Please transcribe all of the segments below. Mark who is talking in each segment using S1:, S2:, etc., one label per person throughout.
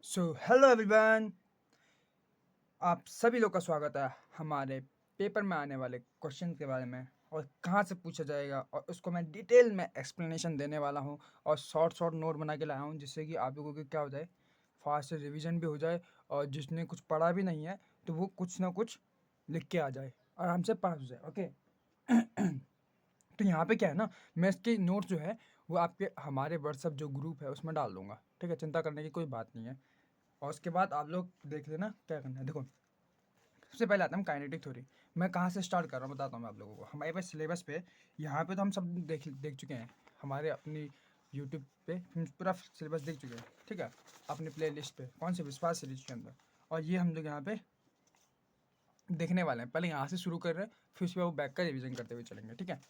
S1: So hello everyone, आप सभी लोग का स्वागत है हमारे पेपर में आने वाले क्वेश्चन के बारे में और कहाँ से पूछा जाएगा और उसको मैं डिटेल में एक्सप्लेनेशन देने वाला हूँ और शॉर्ट नोट बना के लाया हूँ जिससे कि आप लोगों को क्या हो जाए, फास्ट से रिवीजन भी हो जाए और जिसने कुछ पढ़ा भी नहीं है तो वो कुछ ना कुछ लिख के आ जाए, आराम से पास हो जाए। ओके। तो यहाँ पे क्या है ना, मैं इसके नोट जो है वो आपके हमारे व्हाट्सअप जो ग्रुप है उसमें डाल दूंगा। ठीक है, चिंता करने की कोई बात नहीं है। और उसके बाद आप लोग देख लेना क्या करना है। देखो, सबसे पहले आता है काइनेटिक थ्योरी। मैं कहाँ से स्टार्ट कर रहा हूँ बताता हूँ मैं आप लोगों को। हमारे पास सिलेबस पे यहाँ पे तो हम सब देख चुके हैं, हमारे अपनी यूट्यूब पे हम पूरा सिलेबस देख चुके हैं। ठीक है, अपनी प्ले लिस्ट पे कौन से विश्वास सीरीज के अंदर, और ये हम लोग यहाँ पे देखने वाले हैं। पहले यहाँ से शुरू कर रहे हैं, फिर उसके बाद वो बैक का रिविजन करते हुए चलेंगे। ठीक है,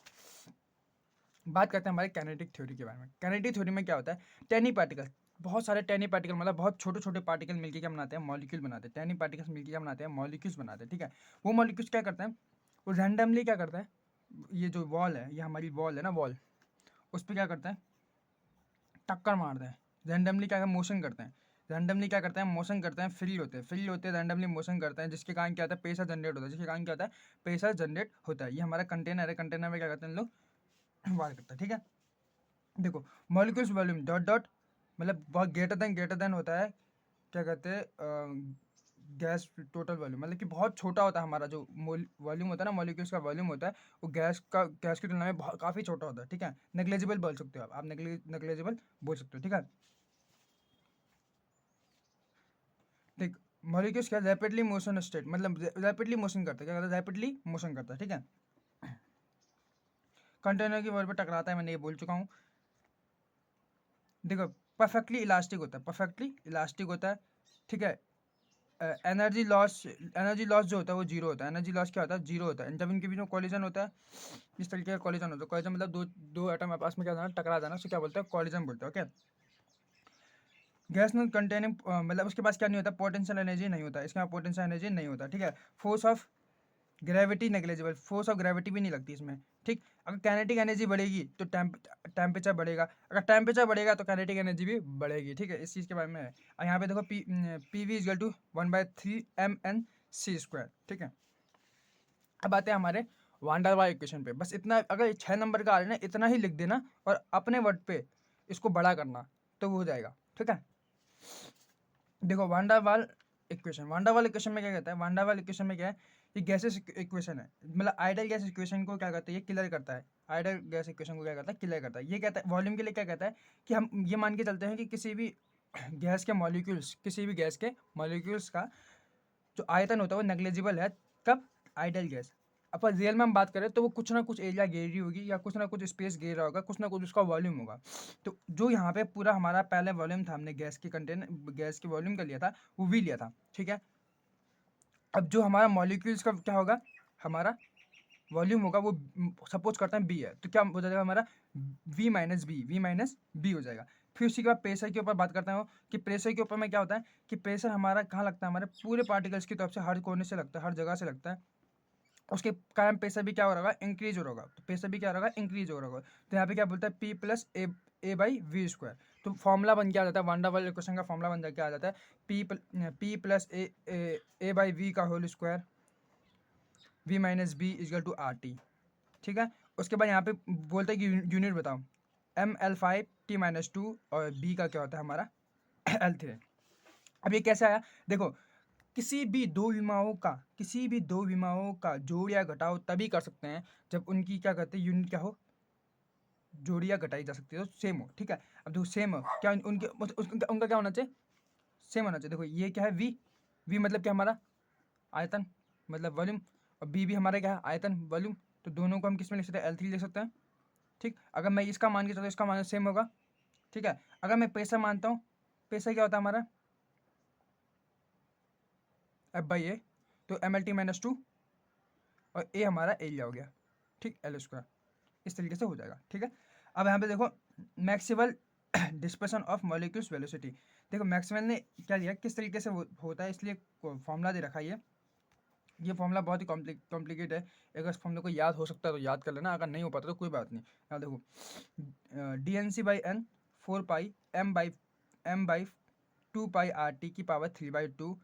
S1: बात करते हैं हमारे कैनेटिक थ्योरी के बारे में। कैनेटिक थ्योरी में क्या होता है, टेनी पार्टिकल, बहुत सारे टेनी पार्टिकल मतलब बहुत छोटे छोटे पार्टिकल मिलकर क्या बनाते हैं, मॉलिक्यूल बनाते हैं। टेनी पार्टिकल्स मिलकर क्या बनाते हैं, मॉलिक्यूल्स बनाते हैं। ठीक है, वो मॉलिक्यूल्स क्या करते हैं, वो रैंडमली क्या करता है, ये जो वॉल है, ये हमारी वॉल है ना, वॉल, उस पर क्या करते हैं, टक्कर मारते हैं। रैंडमली क्या मोशन करते हैं, रैंडमली क्या करते हैं, मोशन करते हैं, फ्री होते हैं, रैंडमली मोशन करते हैं, जिसके कारण क्या होता है, प्रेशर जनरेट होता है, जिसके कारण क्या होता है, प्रेशर जनरेट होता है। ये हमारा कंटेनर है, कंटेनर में क्या करते हैं लोग, वार करते हैं। ठीक है, देखो, मॉलिक्यूल्स वॉल्यूम डॉट डॉट मतलब बहुत ग्रेटर देन होता है, क्या कहते हैं, गैस टोटल वॉल्यूम, मतलब कि बहुत छोटा होता है हमारा जो वॉल्यूम होता है ना, मॉलिक्यूल्स का वॉल्यूम होता है, वो गैस की तुलना में बहुत काफ़ी छोटा होता है। ठीक है, नेग्लेजिबल बोल सकते हो आप नेग्लेजिबल बोल सकते हो। ठीक है, ठीक, मॉलिक्यूल्स क्या रैपिडली मोशन स्टेट, मतलब रैपिडली मोशन करता है, क्या करता है, रैपिडली मोशन करता है। ठीक है, कंटेनर की वॉल पर टकराता है, मैंने ये बोल चुका हूँ। देखो, परफेक्टली इलास्टिक होता है, परफेक्टली इलास्टिक होता है। ठीक है, एनर्जी लॉस जो होता है वो जीरो होता है। एनर्जी लॉस क्या होता है, जीरो होता है। जब इनके बीच में कॉलिजन होता है, इस तरीके का कॉलिजन होता है, कॉलिजन मतलब दो दो एटम आपस में क्या जाना, टकरा जाना, उसको क्या बोलते हैं, कॉलिजन बोलते हैं। ओके, गैस नॉट कंटेनिंग मतलब उसके पास क्या नहीं होता, पोटेंशियल एनर्जी नहीं होता, इसके पास पोटेंशियल एनर्जी नहीं होता। ठीक है, force of gravity negligible, force of gravity भी नहीं लगती इसमें। ठीक, अगर कैनेटिक एनर्जी बढ़ेगी तो टेम्परेचर बढ़ेगा, अगर टेम्परेचर बढ़ेगा तो कैनेटिक एनर्जी भी बढ़ेगी। ठीक है, इस चीज़ के बारे में है। और यहाँ पे देखो P V equal to 1/3 mn c²। ठीक है, अब आते हैं हमारे वांडर वाल इक्वेशन पे। बस इतना, अगर 6 नंबर का आ रहा है ना, इतना ही लिख देना और अपने वर्ड पे इसको बड़ा करना तो वो हो जाएगा। ठीक है, देखो वांडर वाल इक्वेशन में क्या कहता है, वांडर वाल इक्वेशन में क्या है, ये गैसेस इक्वेशन है, मतलब आइडल गैस इक्वेशन को क्या करता है, ये क्लियर करता है। आइडल गैस इक्वेशन को क्या करता है, क्लियर करता है। ये कहता है वॉल्यूम के लिए क्या कहता है, कि हम ये मान के चलते हैं कि किसी भी गैस के मॉलिक्यूल्स, किसी भी गैस के मॉलिक्यूल्स का जो आयतन होता है वो नेग्लेजिबल है। कब, आइडल गैस। अपन रियल में हम बात करें तो वो कुछ ना कुछ एरिया घेर रही होगी या कुछ ना कुछ स्पेस घेर रहा होगा, कुछ ना कुछ उसका वॉल्यूम होगा। तो जो यहाँ पे पूरा हमारा पहले वॉल्यूम था, हमने गैस की कंटेनर गैस के वॉल्यूम का लिया था, वो भी लिया था। ठीक है, अब जो हमारा मॉलिक्यूल्स का क्या होगा, हमारा वॉल्यूम होगा, वो सपोज करते हैं बी है, तो क्या हो जाएगा हमारा, वी माइनस बी हो जाएगा। फिर उसी के बाद प्रेशर के ऊपर बात करता हूँ कि प्रेशर के ऊपर में क्या होता है, कि प्रेशर हमारा कहाँ लगता है, हमारे पूरे पार्टिकल्स की तरफ से, हर कोने से लगता है, हर जगह से लगता है। उसके कारण प्रेशर भी क्या हो रहा होगा, इंक्रीज हो रहा होगा। तो प्रेशर भी क्या हो रहा होगा, इंक्रीज हो रहा होगा। तो यहाँ पे क्या बोलता है, P+A/V²। तो फॉर्मूला बन के आ जाता है, वांडर वाल इक्वेशन का फॉर्मूला बन के आ जाता है, P+A/V का होल स्क्वायर, V-B = ठीक है, उसके बाद यहाँ पे बोलते हैं कि यूनिट बताओ, ml5t-2 और b का क्या होता है हमारा L3। अब ये कैसे आया, देखो, किसी भी दो विमाओं का जोड़ या घटाव तभी कर सकते हैं जब उनकी क्या कहते हैं, यूनिट क्या हो, जोड़ी या घटाई जा सकती है, तो सेम हो। ठीक है, अब देखो सेम हो क्या, उनका क्या होना चाहिए, सेम होना चाहिए। देखो ये क्या है, वी मतलब क्या हमारा, आयतन मतलब वॉल्यूम, और बी भी हमारा क्या है, आयतन वॉल्यूम। तो दोनों को हम किस में लिख सकते हैं, L3 लिख सकते हैं। ठीक, अगर मैं इसका मान के चलता हूँ, इसका मान सेम होगा। ठीक है, अगर मैं प्रेशर मानता हूँ, प्रेशर क्या होता है हमारा, F/A, तो mL/T-2 और ए हमारा एरिया हो गया। ठीक, L², इस तरीके से हो जाएगा। ठीक है, अब यहाँ पे देखो, maximal dispersion of molecules velocity. देखो मैक्सवेल ने क्या दिया, किस तरीके से होता है, इसलिए फॉर्मूला दे रखा है। ये फॉर्मूला बहुत ही कॉम्प्लिकेट है, अगर इस फॉर्मूले को याद हो सकता है तो याद कर लेना, अगर नहीं हो पाता तो कोई बात नहीं। यहाँ देखो, DNC/N 4 पाई M/4 2 पाई आर टी की पावर 3/2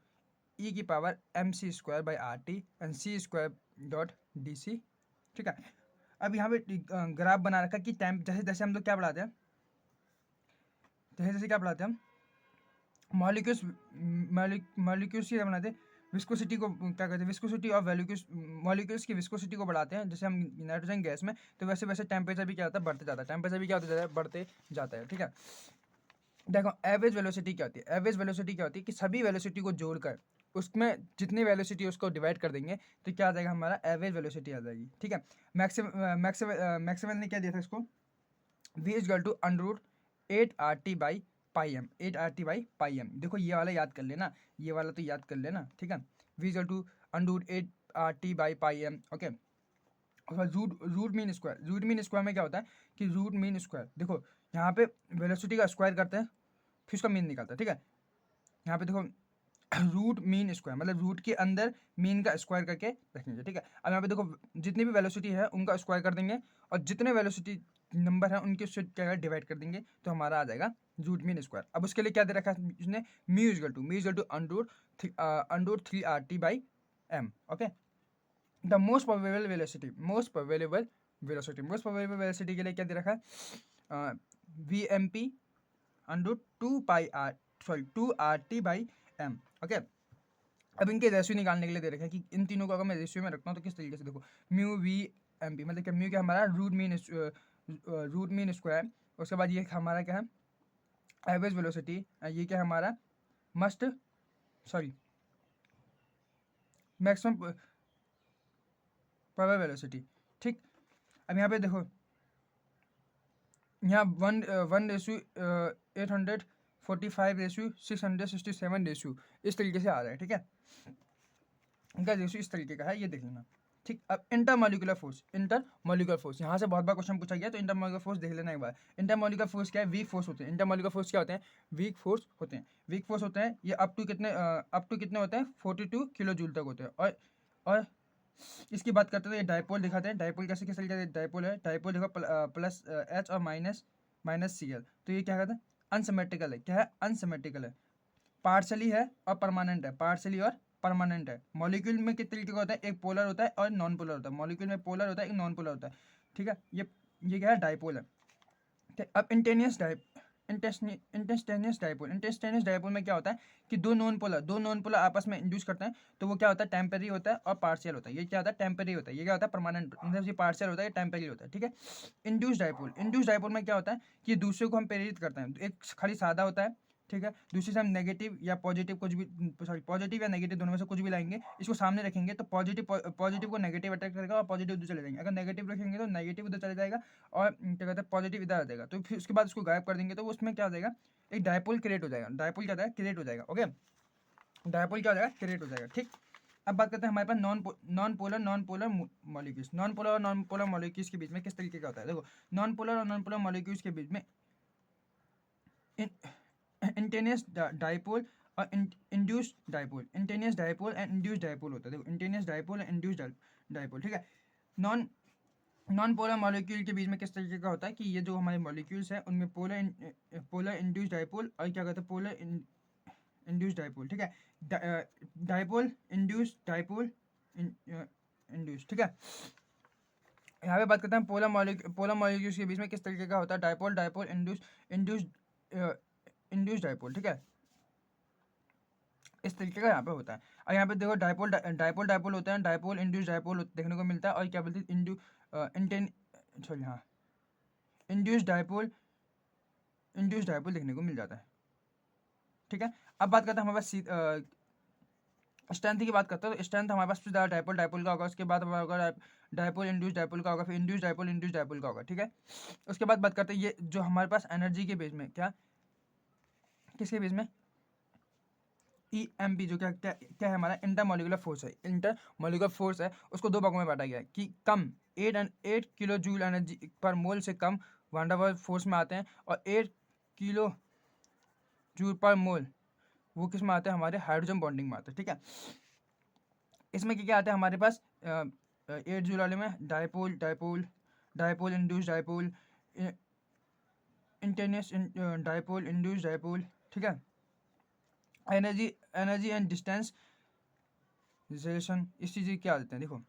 S1: ई की power mc² by R T and c² dot D C. ठीक है, अब यहाँ पे ग्राफ बना रखा कि टाइम जैसे जैसे हम लोग क्या पढ़ाते हैं, जैसे जैसे क्या पढ़ाते हैं हम मॉलिक्यूल्स मॉलिक्यूल्स की बनाते हैं, विस्कोसिटी को क्या कहते हैं, विस्कोसिटी ऑफ वैल्यूक्यूल्स, मॉलिक्यूल्स की विस्कोसिटी को बढ़ाते हैं जैसे हम नाइट्रोजन गैस में, तो वैसे वैसे टेम्परेचर भी क्या होता है, बढ़ते जाता है, टेम्परेचर भी क्या होता है, बढ़ते जाता है। ठीक है, देखो एवरेज वेलोसिटी क्या होती है, एवरेज वेलोसिटी क्या होती है कि सभी वेलोसिटी को जोड़कर उसमें जितनी वेलोसिटी उसको डिवाइड कर देंगे तो क्या आ जाएगा, हमारा एवरेज वेलोसिटी आ जाएगी। ठीक है, मैक्सिमम ने क्या दिया था इसको, v is equal to under 8 RT by pi M, 8 RT/πm। देखो ये वाला याद कर लेना, ये वाला तो याद कर लेना। ठीक है, v is equal to under 8 RT/πm। Okay, root mean square, root mean square में क्या होता है कि रूट मीन स्क्वायर, देखो यहाँ पे वेलोसिटी का स्क्वायर करते हैं फिर उसका मीन निकालता है। ठीक है, यहाँ पे देखो रूट मीन स्क्वायर मतलब रूट के अंदर मीन का स्क्वायर करके रखेंगे। ठीक है, अब यहाँ पे देखो जितनी भी वेलोसिटी है उनका स्क्वायर कर देंगे और जितने वेलोसिटी नंबर है उनके उससे क्या डिवाइड कर देंगे तो हमारा आ जाएगा रूट मीन स्क्वायर। अब उसके लिए क्या दे रखा है उसने, mu is equal to under 3 RT/m। Okay, the most probable velocity, most probable velocity के लिए क्या दे रखा है, V M P under 2 RT/m। Okay, अब इनके रेशियो निकालने के लिए दे रखा है कि इन तीनों को अगर मैं रेशियो में रखता हूँ तो किस तरीके से, देखो म्यू वी एम पी मतलब क्या, म्यू क्या हमारा रूट मीन स्क्वायर, उसके बाद ये हमारा क्या है एवरेज वेलोसिटी, ये क्या हमारा मैक्सिमम प्रोबेबल वेलोसिटी। ठीक, अब यहाँ पे देखो यहाँ 1:845:667 इस तरीके से आ रहा है। ठीक है, इनका रेशियो इस तरीके का है, ये देख लेना। ठीक, अब इंटरमॉलिक्यूलर फोर्स यहाँ से बहुत बार क्वेश्चन पूछा गया तो इंटरमॉलिक्यूलर फोर्स देख लेना एक बार। इंटरमॉलिक्यूलर फोर्स क्या है, वीक फोर्स होते हैं। इंटरमॉलिक्यूलर फोर्स क्या होते हैं, वीक फोर्स होते हैं। ये अप टू कितने होते हैं, 42 किलो जूल तक होते हैं। और इसकी बात करते हैं ये डायपोल दिखाते हैं, डायपोल कैसे किस तरीके से डायपोल है, डायपोल देखो प्लस एच और माइनस सी एल, तो ये क्या कहते हैं अनसिमेट्रिकल है। क्या है, अनसिमेट्रिकल है, पार्शली है और परमानेंट है, पार्शली और परमानेंट है। मॉलिक्यूल में किस तरीके का होता है, एक पोलर होता है और नॉन पोलर होता है। मॉलिक्यूल में पोलर होता है, एक नॉन पोलर होता है। ठीक है, ये क्या है, डायपोल है। ठीक, अब इंटेस्टेनियस डायपोल में क्या होता है कि दो नॉन पोलर आपस में इंड्यूस करते हैं, तो वो क्या होता है, टेम्पररी होता है और पार्शियल होता है। ये क्या होता है, टेम्पररी होता है, ये क्या होता है, परमानेंट, मतलब ये पार्शियल होता है, ये टेम्पररी होता है। ठीक है, इंड्यूस डायपोल में क्या होता है कि दूसरे को हम प्रेरित करते हैं, तो एक खाली सादा होता है। ठीक है, दूसरे से हम नेगेटिव या पॉजिटिव कुछ भी, पॉजिटिव या नेगेटिव दोनों में से कुछ भी लाएंगे, इसको सामने रखेंगे तो पॉजिटिव को नेगेटिव अटैक करेगा और पॉजिटिव उधर चले जाएंगे। अगर नेगेटिव रखेंगे तो नेगेटिव उधर चले जाएगा और क्या कहते हैं पॉजिटिव इधर आ जाएगा, तो फिर उसके बाद उसको गायब कर देंगे तो उसमें क्या हो जाएगा, एक डायपोल क्रिएट हो जाएगा। डायपोल क्या होता क्रिएट हो जाएगा। ओके, डायपोल क्या हो जाएगा, क्रिएट हो जाएगा। ठीक, अब बात करते हैं हमारे पास non polar molecules. Non polar और नॉन पोलर मॉलिक्यूल्स के बीच में किस तरीके का होता है, देखो नॉन पोलर और नॉन पोलर मॉलिक्यूल्स के बीच में इंटेनियस डायपोल और induced dipole, instantaneous dipole and induced dipole होता है। देखो instantaneous dipole and induced dipole. ठीक है, नॉन पोलर मॉलिक्यूल के बीच में किस तरीके का होता है कि ये जो हमारे मॉलिक्यूल्स हैं उनमें पोलर इंड्यूस्ड डायपोल और क्या कहते हैं पोलर इंड्यूस्ड डायपोल। ठीक है, डायपोल इंड्यूस्ड डायपोल इंड्यूस्ड। ठीक है, यहाँ पे बात करते हैं पोलर मॉलिक्यूल्स के बीच में किस तरीके का होता है, डायपोल इंड्यूस्ड डायपोल। ठीक है, इस तरीके का यहाँ पे होता है। और यहाँ पे देखो डायपोल होते हैं, डायपोल इंड्यूस्ड डायपोल देखने को मिलता है। और क्या बोलते हैं इंड्यूस्ड डायपोल देखने को मिल जाता है। ठीक है, अब बात करते हैं हमारे पास स्ट्रेंथ की बात करते हैं, तो स्ट्रेंथ हमारे पास ज़्यादा डायपोल का होगा, उसके बाद हमारा होगा डायपोल इंड्यूस्ड डायपोल का होगा, फिर इंड्यूस्ड डायपोल का होगा। ठीक है, उसके बाद बात करते हैं ये जो हमारे पास एनर्जी के बेस में किसके बेस में EMP जो क्या है हमारा इंटरमॉलिक्यूलर फोर्स है। उसको दो भागों में बांटा गया है कि कम 8 किलो जूल एनर्जी पर मोल से कम वान डेर वाल्स फोर्स में आते हैं और 8 किलो जूल पर मोल वो किस में आते हैं, हमारे हाइड्रोजन बॉन्डिंग में आते हैं। ठीक है, इसमें क्या आता है हमारे पास 8 जूल वाले में dipole induced dipole, instantaneous dipole induced dipole. ठीक है, energy energy and distance relation, इस चीज़ की क्या देते हैं, देखो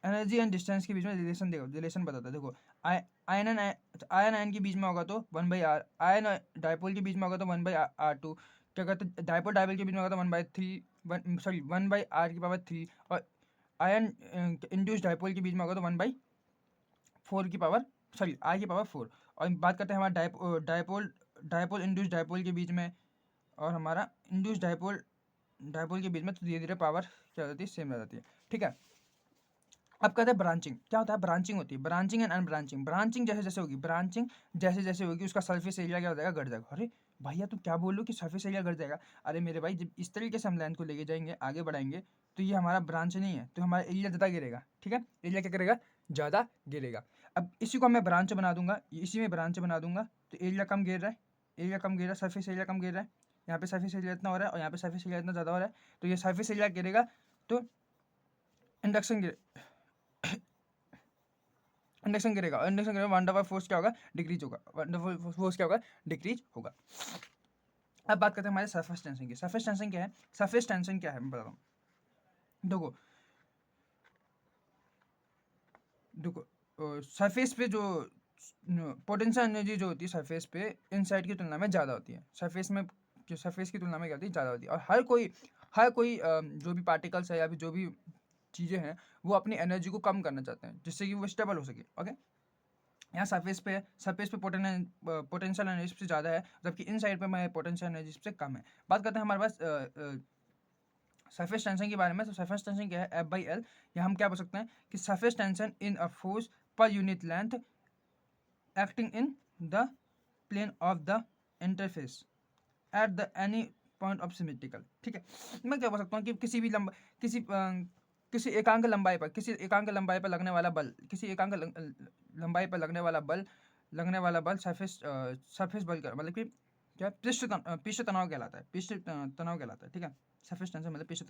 S1: एनर्जी एंड डिस्टेंस के बीच में रिलेशन, देखो रिलेशन बताता है, देखो आयन आयन के बीच में होगा तो 1/r, आयन डायपोल के बीच में होगा तो 1/r2, क्या कहते हैं डायपोल डायपोल के बीच में होगा तो 1/3 सॉरी 1/r3, और आयन इंड्यूस डायपोल के बीच में होगा तो 1/4 की पावर सॉरी r⁴। और बात करते हैं हमारा डायपोल डायपोल इंड्यूस डायपोल के बीच में और हमारा इंड्यूस डायपोल डायपोल के बीच में, तो धीरे धीरे पावर क्या हो जाती है, सेम रह जाती है, ठीक है। अब कहते हैं ब्रांचिंग, क्या होता है, ब्रांचिंग होती है, ब्रांचिंग एंड अनब्रांचिंग। ब्रांचिंग जैसे जैसे होगी, ब्रांचिंग जैसे जैसे होगी उसका सरफेस एरिया क्या हो जाएगा, घट जाएगा। अरे भैया तुम क्या बोल रहे हो कि सरफेस एरिया घट जाएगा, अरे मेरे भाई जब इस तरीके से हम लाइन को लेके जाएंगे आगे बढ़ाएंगे तो ये हमारा ब्रांच नहीं है, तो हमारा एरिया ज़्यादा गिरेगा, ठीक है, एरिया क्या करेगा, ज़्यादा गिरेगा। अब इसी को मैं ब्रांच बना दूंगा, इसी में ब्रांच बना दूंगा, तो एरिया कम गिर रहा है, एरिया कम गिर रहा है, सरफेस एरिया कम गिर रहा है, यहाँ पे सरफेस एरिया इतना हो रहा है और यहाँ पे सरफेस एरिया इतना ज़्यादा हो रहा है, तो ये सरफेस एरिया गिरेगा तो इंडक्शन इंडक्शन गिरेगा, और इंडक्शन गिरेगा, वंडर फोर्स क्या होगा, डिक्रीज होगा, वंडर फोर्स क्या होगा, डिक्रीज होगा। अब बात करते हैं हमारे सरफेस टेंशन की। सरफेस टेंशन क्या है, सरफेस टेंशन क्या है मैं बताता हूँ, देखो देखो सरफेस पे जो पोटेंशियल एनर्जी जो होती है सरफेस पे इनसाइड की तुलना में ज़्यादा होती है, सरफेस में जो सरफेस की तुलना में क्या होती है, ज़्यादा होती है। और हर कोई जो भी पार्टिकल्स है या फिर जो भी चीज़ें हैं वो अपनी एनर्जी को कम करना चाहते हैं जिससे कि वो स्टेबल हो सके, ओके। यहाँ सरफेस पे पोटेंशियल एनर्जी सबसे ज़्यादा है, जबकि इन साइड पे मैं पोटेंशियल एनर्जी सबसे कम है। बात करते हैं हमारे पास सरफेस टेंशन के बारे में। तो सरफेस टेंशन क्या है, F/L। यहाँ हम क्या बोल सकते हैं कि surface tension in a force per unit length acting in the plane of the interface at the any point of symmetrical, ठीक है। मैं क्या बोल सकता हूँ कि किसी एकांक लंबाई पर लगने वाला बल, लंबाई पर लगने वाला बल सरफेस बल का मतलब कि क्या, पृष्ठ तनाव कहलाता है, तनाव कहलाता है, ठीक है। सरफेस टेंशन मतलब पृष्ठ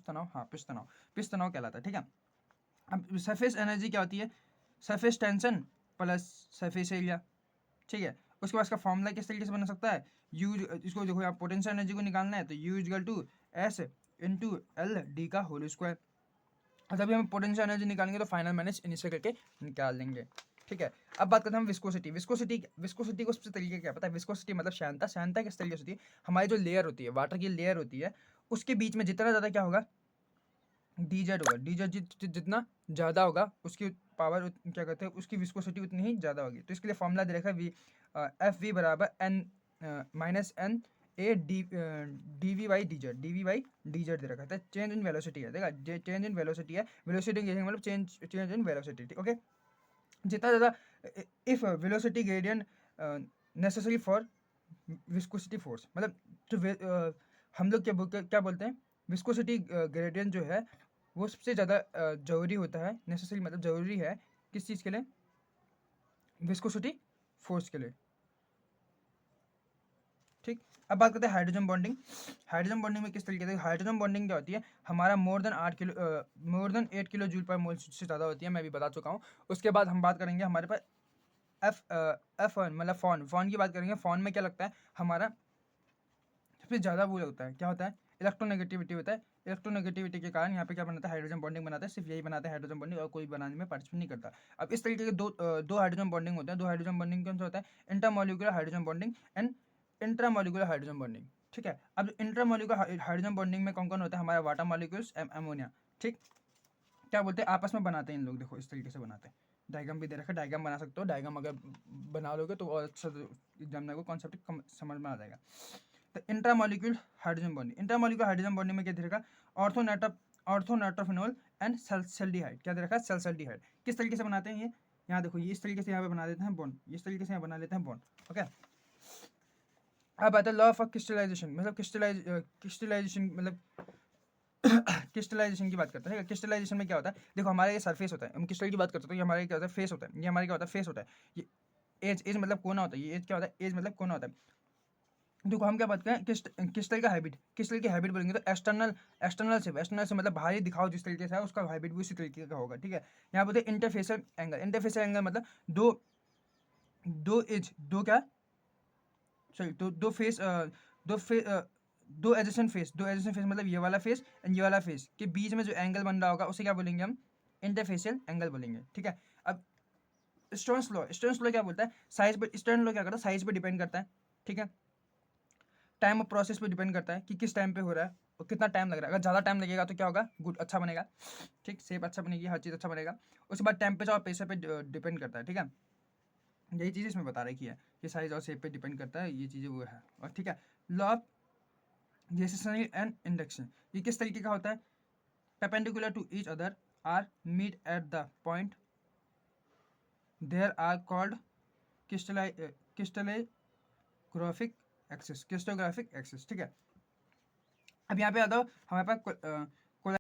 S1: तनाव कहलाता है, ठीक है। अब सरफेस एनर्जी क्या होती है, surface tension plus surface area, ठीक है। उसके बाद इसका फॉर्मूला किस तरीके से बन सकता है, यू, इसको देखो आप पोटेंशियल एनर्जी को निकालना है तो U = S × L/d का होल स्क्वायर। और तभी हम पोटेंशियल एनर्जी निकालेंगे तो फाइनल माइनस इनिशियल करके निकाल देंगे, ठीक है। अब बात करते हैं हम विस्कोसिटी। विस्कोसिटी को सबसे तरीके क्या पता है, विस्कोसिटी मतलब श्यानता। श्यानता किस तरीके से होती है, हमारी जो लेयर होती है, वाटर की लेयर होती है, उसके बीच में जितना ज़्यादा क्या होगा, dz होगा, dz जितना ज़्यादा होगा उसकी पावर क्या कहते हैं, उसकी विस्कोसिटी उतनी ही ज़्यादा होगी। तो इसके लिए फॉर्मूला दे रखा है FV = N -N A dV/dz दे रखा है, चेंज इन वेलोसिटी है, देखा चेंज इन वेलोसिटी है, वेलोसिटी मतलब चेंज इन वेलोसिटी, ओके। जितना ज़्यादा if velocity gradient necessary for viscosity force, मतलब जो हम लोग क्या बोलते हैं, विस्कोसिटी ग्रेडियंट जो है वो सबसे ज़्यादा ज़रूरी होता है, नेसेसरी मतलब ज़रूरी है किस चीज़ के लिए, विस्कोसिटी फोर्स के लिए, ठीक। अब बात करते हैं हाइड्रोजन बॉन्डिंग। हाइड्रोजन बॉन्डिंग में किस तरीके से, हाइड्रोजन बॉन्डिंग क्या होती है, हमारा मोर देन 8 किलो जूल पर मोल से ज़्यादा होती है, मैं भी बता चुका हूँ। उसके बाद हम बात करेंगे हमारे पास F1 मतलब फॉन की बात करेंगे। फॉन में क्या लगता है, हमारा सबसे ज़्यादा वो होता है, क्या होता है, इलेक्ट्रोनेगेटिविटी होता है। इलेक्ट्रोनेगेटिविटी के कारण यहाँ पे क्या बनाता है, हाइड्रोजन बॉन्डिंग बनाता है, सिर्फ यही बनाता है हाइड्रोजन बॉन्डिंग, और कोई बनाने में पार्टिसिपेट नहीं करता। अब इस तरीके के दो हाइड्रोजन बॉन्डिंग होते हैं। दो हाइड्रोजन बॉन्डिंग कौन सा होता है, intermolecular hydrogen bonding and intramolecular hydrogen bonding, ठीक है। अब इंटरमॉलिक्यूलर हाइड्रोजन बॉन्डिंग में कौन कौन होता है, हमारा वाटर मॉलिक्यूल्स, अमोनिया, ठीक। क्या बोलते हैं, आपस में बनाते हैं इन लोग, देखो इस तरीके से बनाते हैं। डायग्राम भी दे रखा है, डायग्राम बना सकते हो, डायग्राम अगर बना लोगे तो और अच्छा एग्जामिनर को कॉन्सेप्ट समझ में आ जाएगा। तो इंट्रामॉलिक्यूल हाइड्रोजन बॉन्डिंग, इंट्रामॉलिक्यूल हाइड्रोजन बॉन्डिंग में क्या दे रखा, ऑर्थोनाइट्रोफिनॉल एंड सल्फाल्डिहाइड, क्या दे रखा है, सल्फाल्डिहाइड। किस तरीके से बनाते हैं ये, यहाँ देखो ये इस तरीके से यहाँ पे बना देते हैं बॉन्ड, इस तरीके से यहाँ बना लेते हैं बॉन्ड, ओके। अब आता है लॉ ऑफ क्रिस्टलाइजेशन, मतलब क्रिस्टलाइजेशन मतलब क्रिस्टलाइजेशन की बात करते हैं। क्रिस्टलाइजेशन में क्या होता है, देखो हमारा ये सरफेस होता है, हम क्रिस्टल की बात करते हैं तो ये हमारा क्या होता है, फेस होता है, ये हमारा क्या होता है, फेस होता है। ये एज मतलब कोना होता है, ये एज क्या होता है, एज मतलब कोना होता है। देखो हम क्या बात करें, क्रिस्टल का हैबिट, क्रिस्टल की हैबिट बोलेंगे तो एक्सटर्नल से मतलब बाहरी दिखाओ जिस तरीके से है उसका हैबिट भी उसी तरीके का होगा, ठीक है। यहाँ बोलते हैं इंटरफेशियल एंगल, इंटरफेशियल एंगल मतलब दो दो एज दो क्या सॉरी दो दो फेस दो एडजेसेंट फेस मतलब ये वाला फेस एंड ये वाला फेस के बीच में जो एंगल बन रहा होगा उसे क्या बोलेंगे हम, इंटरफेशियल एंगल बोलेंगे, ठीक है। अब स्टोन्स लॉ क्या बोलता है, साइज पे, स्टोन लॉ क्या करता है, साइज पे डिपेंड करता है, ठीक है। टाइम ऑफ प्रोसेस पे डिपेंड करता है कि किस टाइम पे हो रहा है और कितना टाइम लग रहा है। अगर ज़्यादा टाइम लगेगा तो क्या होगा, गुड अच्छा बनेगा, ठीक, शेप अच्छा बनेगी, हर चीज़ अच्छा बनेगा। उसके बाद टेम्परेचर और प्रेशर पे डिपेंड करता है, ठीक है। यही चीज़ इसमें बता रखी है कि साइज और शेप पे डिपेंड करता है, ये चीज़ें वो है। और ठीक है, law of gravitational and induction, ये किस तरीके का होता है, perpendicular to each other are meet at the point there are called crystallographic axis, ठीक है। अब यहाँ पे आ जाओ, हमारे पास